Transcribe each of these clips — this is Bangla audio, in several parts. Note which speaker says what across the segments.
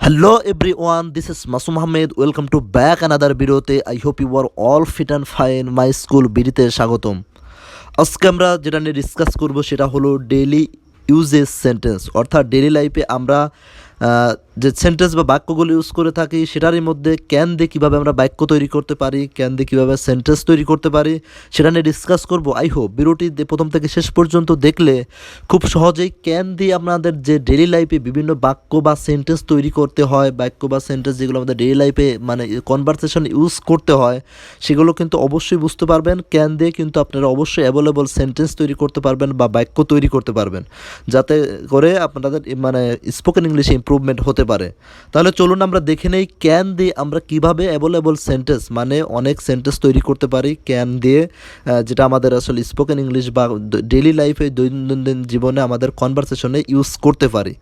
Speaker 1: Hello everyone, this is Masum Ahmed. Welcome to back another video. I hope you are all fit and fine. My school বিডিতে স্বাগতম। আজকে আমরা যেটা নিয়ে ডিসকাস করব সেটা হলো ডেইলি ইউজেস সেন্টেন্স, অর্থাৎ ডেইলি লাইফে আমরা যে সেন্টেন্স বা বাক্যগুলো ইউজ করে থাকি সেটারই মধ্যে ক্যান দিয়ে কীভাবে আমরা বাক্য তৈরি করতে পারি, ক্যান দিয়ে কীভাবে সেন্টেন্স তৈরি করতে পারি সেটা নিয়ে ডিসকাস করব। আই হোপ ভিডিওটি প্রথম থেকে শেষ পর্যন্ত দেখলে খুব সহজেই ক্যান দিয়ে আপনাদের যে ডেইলি লাইফে বিভিন্ন বাক্য বা সেন্টেন্স তৈরি করতে হয়, বাক্য বা সেন্টেন্স যেগুলো আমাদের ডেইলি লাইফে মানে কনভারসেশন ইউজ করতে হয় সেগুলো কিন্তু অবশ্যই বুঝতে পারবেন। ক্যান দিয়ে কিন্তু আপনারা অবশ্যই অ্যাভেলেবল সেন্টেন্স তৈরি করতে পারবেন বা বাক্য তৈরি করতে পারবেন, যাতে করে আপনাদের মানে স্পোকেন ইংলিশে ইমপ্রুভমেন্ট হতে পারে। তাহলে চলুন আমরা দেখে নেই ক্যান দিয়ে আমরা কিভাবে অ্যাভেলেবল সেন্টেন্স মানে অনেক সেন্টেন্স তৈরি করতে পারি ক্যান দিয়ে, যেটা আমাদের আসলে স্পোকেন ইংলিশ বা ডেইলি লাইফে দৈনন্দিন জীবনে আমাদের কনভারসেশনে ইউজ করতে পারি।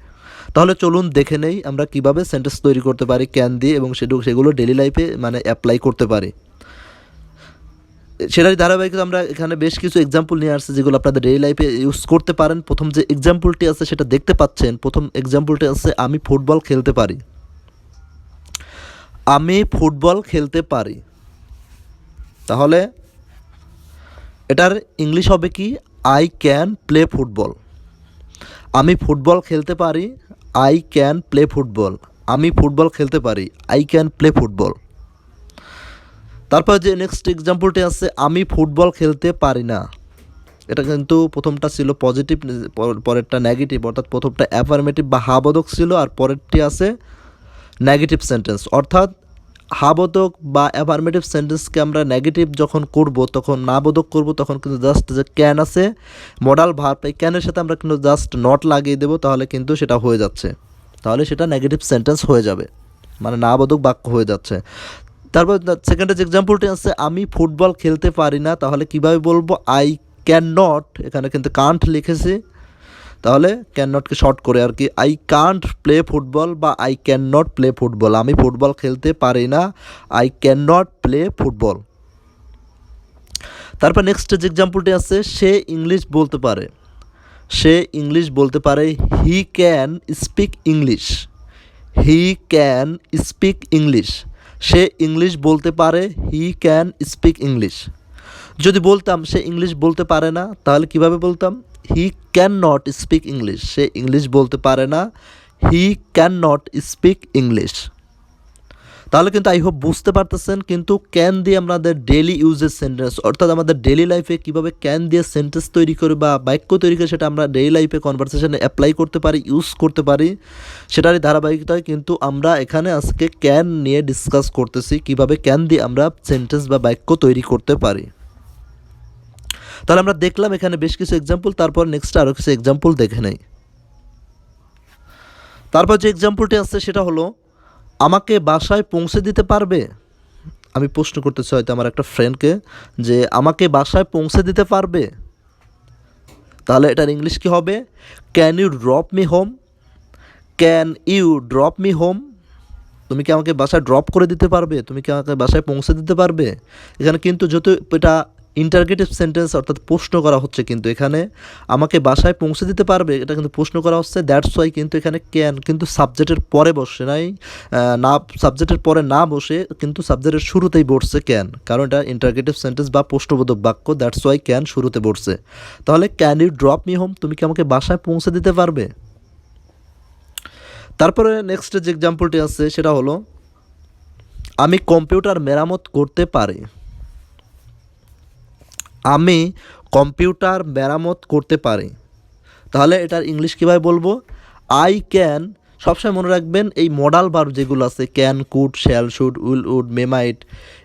Speaker 1: তাহলে চলুন দেখে নেই আমরা কিভাবে সেন্টেন্স তৈরি করতে পারি ক্যান দিয়ে এবং সেগুলো ডেইলি লাইফে মানে অ্যাপ্লাই করতে পারি। সেটারই ধারাবাহিকতা আমরা এখানে বেশ কিছু এক্সাম্পল নিয়ে আসছি যেগুলো আপনাদের ডেইলি লাইফে ইউজ করতে পারেন। প্রথম যে এক্সাম্পলটি আছে সেটা দেখতে পাচ্ছেন। প্রথম এক্সাম্পলটি আছে আমি ফুটবল খেলতে পারি। আমি ফুটবল খেলতে পারি, তাহলে এটার ইংলিশ হবে কি আই ক্যান প্লে ফুটবল। আমি ফুটবল খেলতে পারি, আই ক্যান প্লে ফুটবল। আমি ফুটবল খেলতে পারি, আই ক্যান প্লে ফুটবল। তারপর যে নেক্সট এক্সাম্পলটি আছে আমি ফুটবল খেলতে পারি না। এটা কিন্তু প্রথমটা ছিল পজিটিভ, পরেরটা নেগেটিভ, অর্থাৎ প্রথমটা অ্যাফার্মেটিভ বা হাবোধক ছিল আর পরেরটি আছে নেগেটিভ সেন্টেন্স। অর্থাৎ হাবোধক বা অ্যাফার্মেটিভ সেন্টেন্সকে আমরা নেগেটিভ যখন করব তখন না বোধক করব তখন কিন্তু জাস্ট যে ক্যান আছে মডাল ভার্ব, এই ক্যানের সাথে আমরা কিন্তু জাস্ট নট লাগিয়ে দেবো, তাহলে কিন্তু সেটা হয়ে যাচ্ছে, তাহলে সেটা নেগেটিভ সেন্টেন্স হয়ে যাবে, মানে না বোধক বাক্য হয়ে যাচ্ছে। তারপর সেকেন্ডের যে এক্সাম্পলটি আছে আমি ফুটবল খেলতে পারি না, তাহলে কিভাবে বলবো আই ক্যান নট, এখানে কিন্তু কান্ট লিখেছি, তাহলে ক্যান নটকে শর্ট করে আর কি আই কান্ট প্লে ফুটবল বা I can not play football. আমি ফুটবল খেলতে পারি না, I can not play football. তারপর নেক্সট যে এক্সাম্পলটি আছে সে ইংলিশ বলতে পারে। সে ইংলিশ বলতে পারে, he can speak English. He can speak English. Say English বলতে পারে, হি ক্যান স্পিক ইংলিশ। যদি বলতাম সে ইংলিশ বলতে পারে না, তাহলে কিভাবে বলতাম he can not speak English. Say English বলতে পারে না, he can not speak English. তাহলে কিন্তু আই হোপ বুঝতে পারতেছেন কিন্তু ক্যান দিয়ে আমাদের ডেইলি ইউজেস সেন্টেন্স, অর্থাৎ আমাদের ডেইলি লাইফে কীভাবে ক্যান দিয়ে সেন্টেন্স তৈরি করে বা বাক্য তৈরি করে সেটা আমরা ডেইলি লাইফে কনভারসেশনে অ্যাপ্লাই করতে পারি, ইউজ করতে পারি, সেটারই ধারাবাহিকতায় কিন্তু আমরা এখানে আজকে ক্যান নিয়ে ডিসকাস করতেছি কীভাবে ক্যান দিয়ে আমরা সেন্টেন্স বা বাক্য তৈরি করতে পারি। তাহলে আমরা দেখলাম এখানে বেশ কিছু এক্সাম্পল, তারপর নেক্সট আরও কিছু এক্সাম্পল দেখে নেই। তারপর যে এক্সাম্পলটি আছে সেটা হলো আমাকে বাসায় পৌঁছে দিতে পারবে। আমি প্রশ্ন করতেছি হয়তো আমার একটা ফ্রেন্ডকে যে আমাকে বাসায় পৌঁছে দিতে পারবে, তাহলে এটার ইংলিশ কী হবে can you drop me home. Can you drop me home, তুমি কি আমাকে বাসায় ড্রপ করে দিতে পারবে, তুমি কি আমাকে বাসায় পৌঁছে দিতে পারবে। এখানে কিন্তু যেহেতু এটা ইন্টারগেটিভ সেন্টেন্স অর্থাৎ প্রশ্ন করা হচ্ছে, কিন্তু এখানে আমাকে বাসায় পৌঁছে দিতে পারবে এটা কিন্তু প্রশ্ন করা হচ্ছে, দ্যাটস ওয়াই কিন্তু এখানে ক্যান কিন্তু সাবজেক্টের পরে বসে নাই, না সাবজেক্টের পরে না বসে কিন্তু সাবজেক্টের শুরুতেই বসছে ক্যান, কারণ এটা ইন্টারগেটিভ সেন্টেন্স বা প্রশ্নবোধক বাক্য, দ্যাটস ওয়াই ক্যান শুরুতে বসছে। তাহলে can you drop me home, তুমি কি আমাকে বাসায় পৌঁছে দিতে পারবে। তারপরে নেক্সট যে এক্সাম্পলটি আছে সেটা হলো আমি কম্পিউটার মেরামত করতে পারি। আমি কম্পিউটার মেরামত করতে পারি, তাহলে এটার ইংলিশ কীভাবে বলবো আই ক্যান। সবসময় মনে রাখবেন এই মডাল ভার্ব যেগুলো আছে can, could, shall, should, will, would, may, might,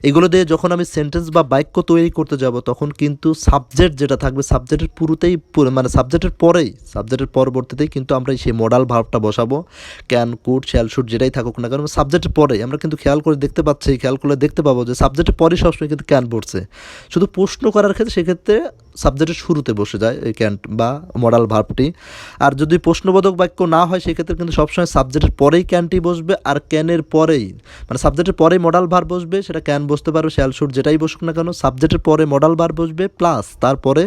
Speaker 1: এগুলো দিয়ে যখন আমি সেন্টেন্স বা বাক্য তৈরি করতে যাব তখন কিন্তু সাবজেক্ট যেটা থাকবে সাবজেক্টের পুরোতেই মানে সাবজেক্টের পরেই, সাবজেক্টের পরবর্তীতেই কিন্তু আমরা সেই মডাল ভার্বটা বসাবো। ক্যান, কুড, শ্যাল, শুড যেটাই থাকুক না কারণ সাবজেক্টের পরেই আমরা কিন্তু খেয়াল করে দেখতে পাবো যে সাবজেক্টের পরেই সবসময় কিন্তু ক্যান বসছে। শুধু প্রশ্ন করার ক্ষেত্রে সেক্ষেত্রে সাবজেক্টের শুরুতে বসে যায় এই ক্যান বা মডাল ভার্বটি। আর যদি প্রশ্নবোধক বাক্য না হয় সেক্ষেত্রে কিন্তু সবসময় সাবজেক্টের পরেই ক্যানটি বসবে, আর ক্যানের পরেই মানে সাবজেক্টের পরেই মডাল ভার্ব বসবে, সেটা ক্যান বসতে পারবে, শ্যাল, শুড যেটাই বসুক না কেন সাবজেক্টের পরে মডাল ভার্ব বসবে প্লাস তারপরে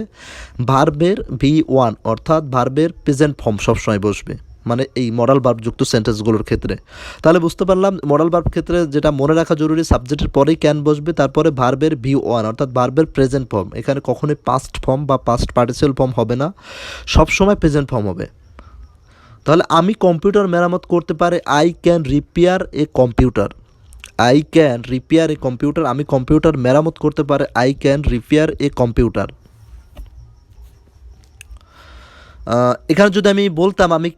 Speaker 1: ভার্বের V1 অর্থাৎ ভার্বের প্রেজেন্ট ফর্ম সবসময় বসবে। মানে এই মডাল ভার্বযুক্ত সেন্টেন্সগুলোর ক্ষেত্রে। তাহলে বুঝতে পারলাম মডাল ভার্ব ক্ষেত্রে যেটা মনে রাখা জরুরি, সাবজেক্টের পরেই ক্যান বসবে, তারপরে ভার্বের V1 অর্থাৎ ভার্বের প্রেজেন্ট ফর্ম। এখানে কখনোই পাস্ট ফর্ম বা পাস্ট পার্টিসিপাল ফর্ম হবে না, সবসময় প্রেজেন্ট ফর্ম হবে। তাহলে আমি কম্পিউটার মেরামত করতে পারি, I can repair a computer. I can repair a computer, আমি কম্পিউটার মেরামত করতে পারি, I can repair a computer. এখানে যদি আমি বলতাম আমি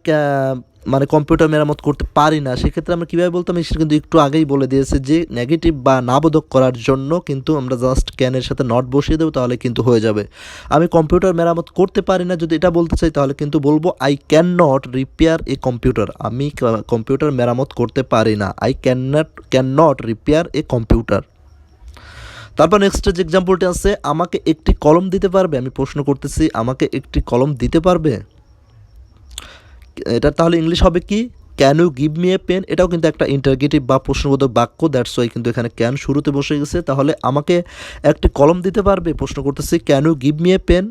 Speaker 1: মানে কম্পিউটার মেরামত করতে পারি না, সেক্ষেত্রে আমরা কীভাবে বলতাম, সেটা কিন্তু একটু আগেই বলে দিয়েছে যে নেগেটিভ বা নাবোধক করার জন্য কিন্তু আমরা জাস্ট ক্যানের সাথে নট বসিয়ে দেবো, তাহলে কিন্তু হয়ে যাবে। আমি কম্পিউটার মেরামত করতে পারি না যদি এটা বলতে চাই, তাহলে কিন্তু বলবো I can not repair a computer, আমি কম্পিউটার মেরামত করতে পারি না, I can not repair a computer. তারপর নেক্সট যে এক্সাম্পলটি আছে, আমাকে একটি কলম দিতে পারবে, আমি প্রশ্ন করতেছি আমাকে একটি কলম দিতে পারবে, এটা তাহলে ইংলিশ হবে কি, can you give me a pen. এটাও কিন্তু একটা ইন্টারগেটিভ বা প্রশ্নবোধক বাক্য, দ্যাটস ওয়াই কিন্তু এখানে ক্যান শুরুতে বসে গেছে। তাহলে আমাকে একটি কলম দিতে পারবে, প্রশ্ন করতেছি can you give me a pen,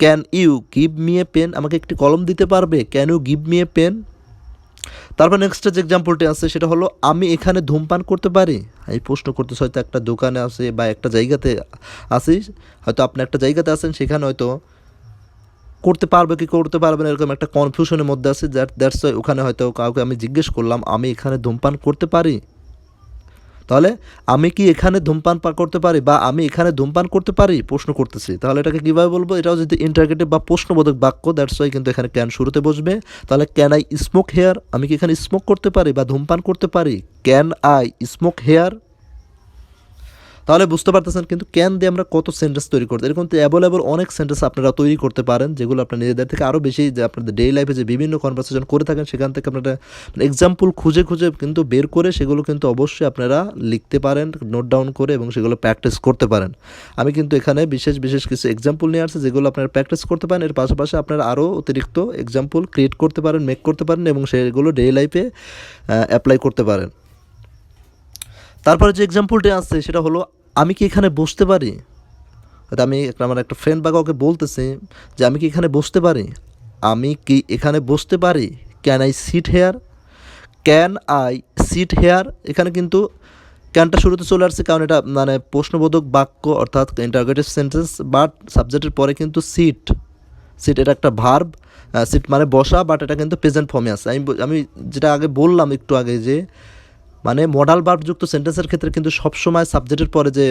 Speaker 1: can you give me a pen, আমাকে একটি কলম দিতে পারবে, can you give me a pen. তারপর নেক্সট যে এক্সাম্পলটি আছে সেটা হলো আমি এখানে ধূমপান করতে পারি। এই প্রশ্ন করতেছে হয়তো একটা দোকানে আছে বা একটা জায়গাতে আছি, হয়তো আপনি একটা জায়গাতে আছেন, সেখানে হয়তো করতে পারবে কি করতে পারবে না এরকম একটা কনফিউশনের মধ্যে আছে, দ্যাটস ওয়াই ওখানে হয়তো কাউকে আমি জিজ্ঞেস করলাম আমি এখানে ধূমপান করতে পারি। তাহলে আমি কি এখানে ধূমপান করতে পারি বা আমি এখানে ধূমপান করতে পারি প্রশ্ন করতেছি, তাহলে এটাকে কীভাবে বলবো, এটাও যদি ইন্টারগেটিভ বা প্রশ্নবোধক বাক্য, দ্যাটস ওয়াই কিন্তু এখানে ক্যান শুরুতে বসবে। তাহলে ক্যান আই স্মোক হেয়ার, আমি কি এখানে স্মোক করতে পারি বা ধূমপান করতে পারি, ক্যান আই স্মোক হেয়ার। তাহলে বুঝতে পারতেছেন কিন্তু ক্যান দিয়ে আমরা কত সেন্টেন্স তৈরি করতে, এরকম তো অ্যাভেলেবল অনেক সেন্টেন্স আপনারা তৈরি করতে পারেন, যেগুলো আপনার নিজেদের থেকে আরও বেশি, যে আপনাদের ডেইলি লাইফে যে বিভিন্ন কনভারসেশন করে থাকেন সেখান থেকে আপনারা এক্সাম্পল খুঁজে খুঁজে কিন্তু বের করে সেগুলো কিন্তু অবশ্যই আপনারা লিখতে পারেন নোট ডাউন করে এবং সেগুলো প্র্যাকটিস করতে পারেন। আমি কিন্তু এখানে বিশেষ বিশেষ কিছু এক্সাম্পল নিয়ে আসছি যেগুলো আপনারা প্র্যাকটিস করতে পারেন, এর পাশাপাশি আপনারা আরও অতিরিক্ত এক্সাম্পল ক্রিয়েট করতে পারেন, মেক করতে পারেন এবং সেগুলো ডেইলি লাইফে অ্যাপ্লাই করতে পারেন। তারপরে যে এক্সাম্পলটি আছে সেটা হলো আমি কি এখানে বসতে পারি, হয়তো আমি আমার একটা ফ্রেন্ড বা কাউকে বলতেছি যে আমি কি এখানে বসতে পারি, আমি কি এখানে বসতে পারি, can I sit here, can I sit here. এখানে কিন্তু ক্যানটা শুরুতে চলে আসছে কারণ এটা মানে প্রশ্নবোধক বাক্য অর্থাৎ ইন্টারোগেটিভ সেন্টেন্স, বাট সাবজেক্টের পরে কিন্তু সিট, সিট এটা একটা ভার্ব, সিট মানে বসা, বাট এটা কিন্তু প্রেজেন্ট ফর্মে আছে। আমি যেটা আগে বললাম একটু আগে যে মানে মডাল ভার্বযুক্ত সেন্টেন্সের ক্ষেত্রে কিন্তু সবসময় সাবজেক্টের পরে যে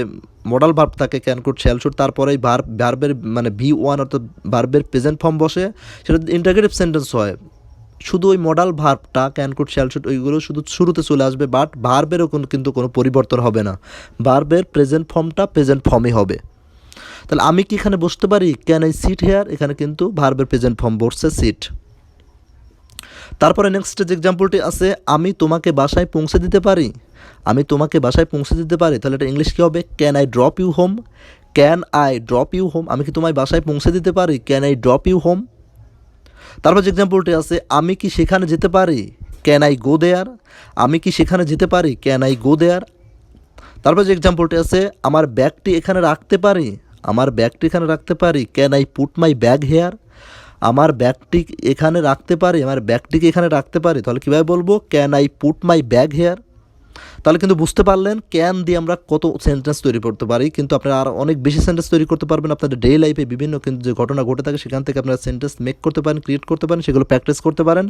Speaker 1: মডাল ভার্ব থাকে ক্যান কুড শ্যাল শুড, তারপরেই ভার্বের মানে V1 অর্থাৎ ভার্বের প্রেজেন্ট ফর্ম বসে, সেটা ইন্টারগেটিভ সেন্টেন্স হয়। শুধু ওই মডাল ভার্বটা ক্যান কুড শ্যাল শুড ওইগুলো শুধু শুরুতে চলে আসবে, বাট ভার্বেরও কিন্তু কোনো পরিবর্তন হবে না, ভার্বের প্রেজেন্ট ফর্মটা প্রেজেন্ট ফর্মই হবে। তাহলে আমি কি এখানে বসতে পারি, ক্যান আই সিট হেয়ার, এখানে কিন্তু ভার্বের প্রেজেন্ট ফর্ম বসছে সিট। তারপরে নেক্সট যে এক্সাম্পলটি আছে আমি তোমাকে বাসায় পৌঁছে দিতে পারি, আমি তোমাকে বাসায় পৌঁছে দিতে পারি, তাহলে এটা ইংলিশ কী হবে, can I drop you home, can I drop you home, আমি কি তোমায় বাসায় পৌঁছে দিতে পারি, can I drop you home. তারপর যে এক্সাম্পলটি আছে আমি কি সেখানে যেতে পারি, ক্যান আই গো দেয়ার, আমি কি সেখানে যেতে পারি, ক্যান আই গো দেয়ার। তারপর যে এক্সাম্পলটি আছে আমার ব্যাগটি এখানে রাখতে পারি, আমার ব্যাগটি এখানে রাখতে পারি, can I put my bag here, আমার ব্যাগটি এখানে রাখতে পারি, আমার ব্যাগটিকে এখানে রাখতে পারি, তাহলে কীভাবে বলবো, can I put my bag here. তাহলে কিন্তু বুঝতে পারলেন ক্যান দিয়ে আমরা কত সেন্টেন্স তৈরি করতে পারি, কিন্তু আপনারা আর অনেক বেশি সেন্টেন্স তৈরি করতে পারবেন আপনাদের ডেইলি লাইফে বিভিন্ন কিন্তু যে ঘটনা ঘটে থাকে সেখান থেকে আপনারা সেন্টেন্স মেক করতে পারেন, ক্রিয়েট করতে পারেন, সেগুলো প্র্যাকটিস করতে পারেন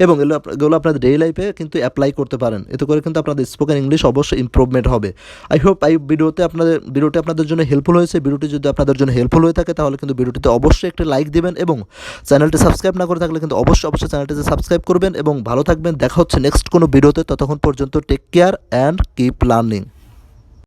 Speaker 1: এবং এগুলো আপনাদের ডেইলি লাইফে কিন্তু অ্যাপ্লাই করতে পারেন। এতে করে কিন্তু আপনাদের স্পোকেন ইংলিশ অবশ্যই ইমপ্রুভমেন্ট হবে। আই হোপ ভিডিওটি আপনাদের জন্য হেল্পফুল হয়েছে। ভিডিওটি যদি আপনাদের জন্য হেল্পফুল হয়ে থাকে তাহলে কিন্তু ভিডিওটিতে অবশ্যই একটি লাইক দিবেন এবং চ্যানেলটি সাবস্ক্রাইব না করে থাকলে কিন্তু অবশ্যই চ্যানেলটিতে সাবস্ক্রাইব করবেন এবং ভালো থাকবেন। দেখা হচ্ছে নেক্সট কোনো ভিডিওতে, ততক্ষণ পর্যন্ত take care and keep learning.